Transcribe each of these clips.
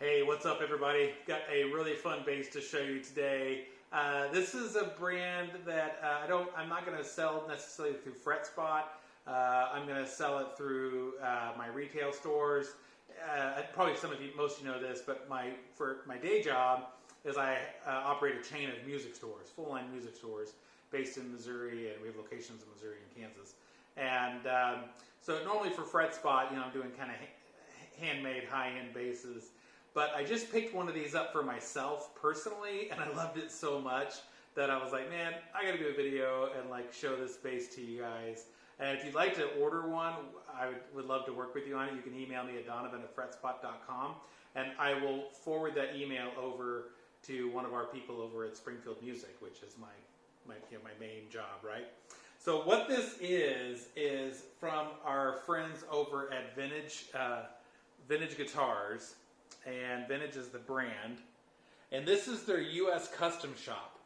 Hey, what's up everybody? Got a really fun bass to show you today. This is a brand that I'm not going to sell necessarily through FretSpot. I'm going to sell it through my retail stores. Probably most of you know this, but for my day job is I operate a chain of music stores, full-line music stores based in Missouri, and we have locations in Missouri and Kansas. And so normally for FretSpot, I'm doing kind of handmade high-end basses. But I just picked one of these up for myself personally, and I loved it so much that I was like, man, I got to do a video and show this bass to you guys. And if you'd like to order one, I would love to work with you on it. You can email me at donovan@fretspot.com, and I will forward that email over to one of our people over at Springfield Music, which is my main job, right? So what this is from our friends over at Vintage Guitars. And Vintage is the brand, and this is their U.S. custom shop.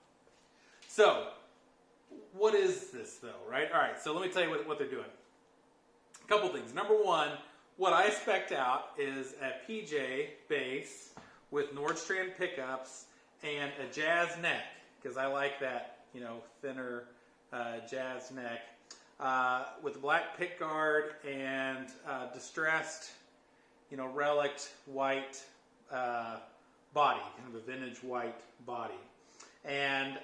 So, what is this though, right? All right, so let me tell you what they're doing. A couple things. Number one, what I spec'd out is a PJ bass with Nordstrand pickups and a jazz neck, because I like that, thinner jazz neck, with a black pick guard and distressed, relict white body, kind of a vintage white body. And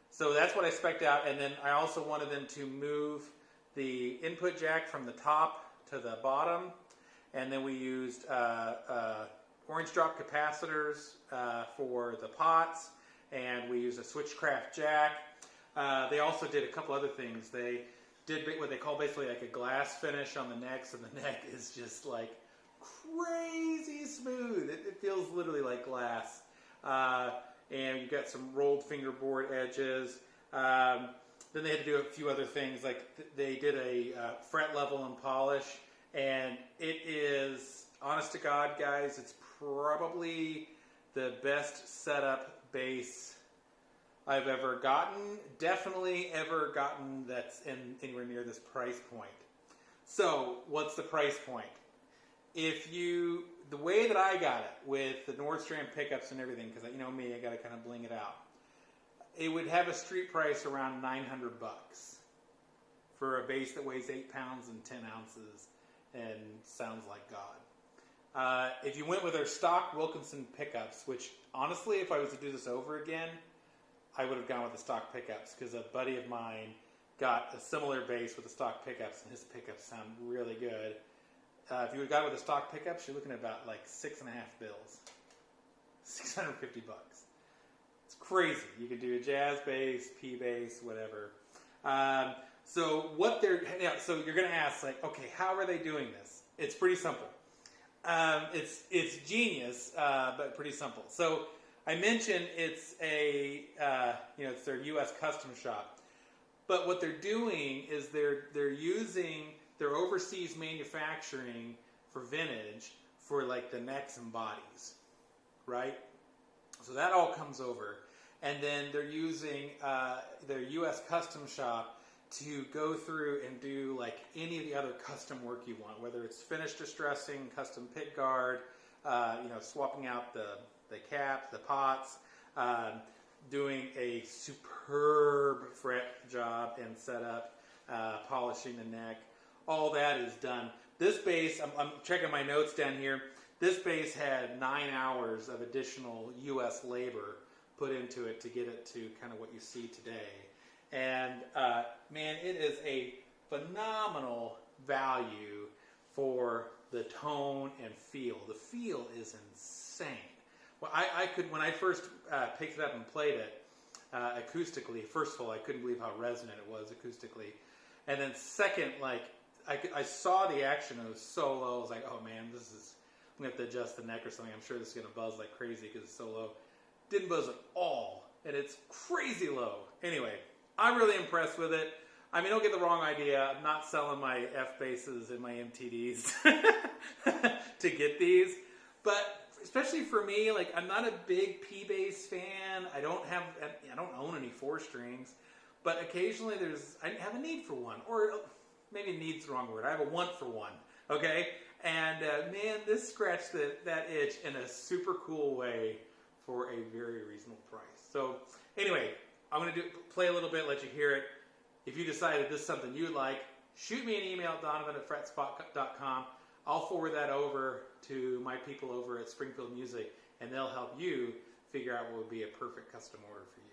so that's what I spec'd out. And then I also wanted them to move the input jack from the top to the bottom. And then we used orange drop capacitors for the pots. And we used a switchcraft jack. They also did a couple other things. They did what they call basically like a glass finish on the neck. So the neck is just like crazy smooth. It feels literally like glass. And you've got some rolled fingerboard edges. Then they had to do a few other things, like they did a fret level and polish, and it is, honest to God, guys, it's probably the best setup bass I've ever gotten. Definitely ever gotten that's anywhere near this price point. So, what's the price point? The way that I got it with the Nordstrand pickups and everything, because you know me, I got to kind of bling it out. It would have a street price around $900 for a bass that weighs 8 pounds and 10 ounces and sounds like God. If you went with their stock Wilkinson pickups, which honestly, if I was to do this over again, I would have gone with the stock pickups, because a buddy of mine got a similar bass with the stock pickups, and his pickups sound really good. If you would have got it with the stock pickups, you're looking at about like 6.5 bills, $650. It's crazy. You could do a jazz bass, P bass, whatever. So you're going to ask, okay, how are they doing this? It's pretty simple. It's genius, but pretty simple. So I mentioned it's it's their U.S. custom shop, but what they're doing is they're using their overseas manufacturing for vintage for the necks and bodies, right? So that all comes over, and then they're using their U.S. custom shop to go through and do any of the other custom work you want, whether it's finish distressing, custom pick guard, swapping out the cap, the pots, doing a superb fret job and setup, polishing the neck. All that is done. This bass, I'm checking my notes down here. This bass had 9 hours of additional U.S. labor put into it to get it to kind of what you see today. And man, it is a phenomenal value for the tone and feel. The feel is insane. Well, when I first picked it up and played it acoustically, first of all, I couldn't believe how resonant it was acoustically. And then second, I saw the action, it was so low. I was like, oh man, I'm going to have to adjust the neck or something. I'm sure this is going to buzz like crazy because it's so low. Didn't buzz at all, and it's crazy low. Anyway, I'm really impressed with it. I mean, don't get the wrong idea. I'm not selling my F basses and my MTDs to get these. But especially for me, I'm not a big P bass fan. I don't own any 4-strings. But occasionally I have a need for one, or maybe need's the wrong word. I have a want for one, okay? And man, this scratched that itch in a super cool way for a very reasonable price. So anyway, I'm going to play a little bit, let you hear it. If you decide that this is something you like, shoot me an email at donovan@fretspot.com. I'll forward that over to my people over at Springfield Music, and they'll help you figure out what would be a perfect custom order for you.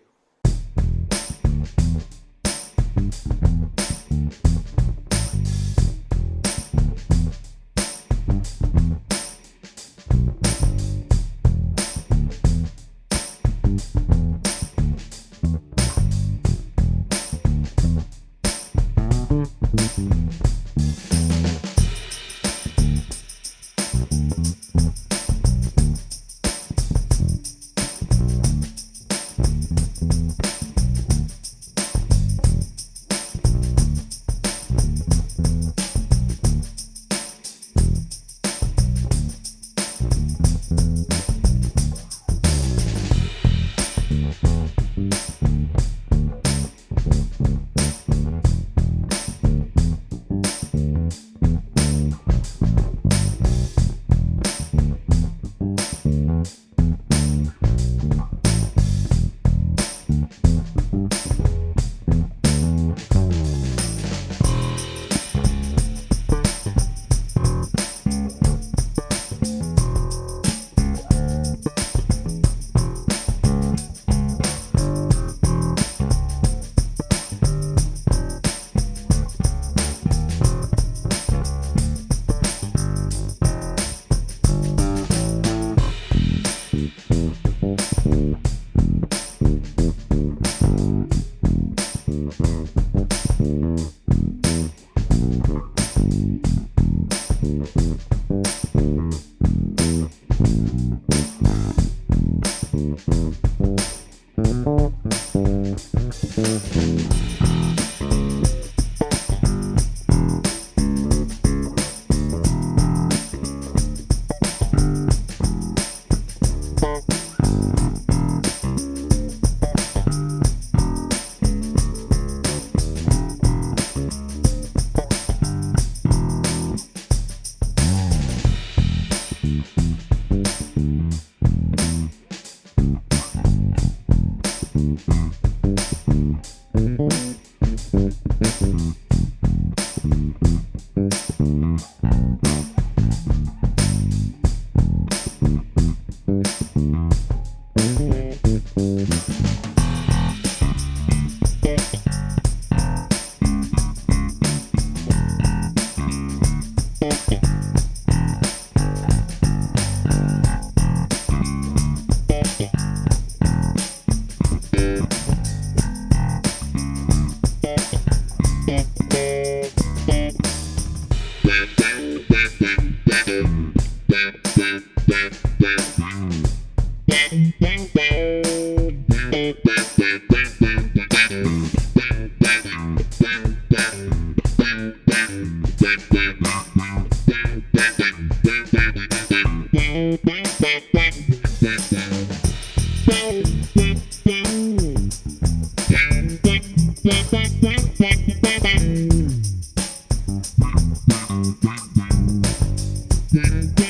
Yeah.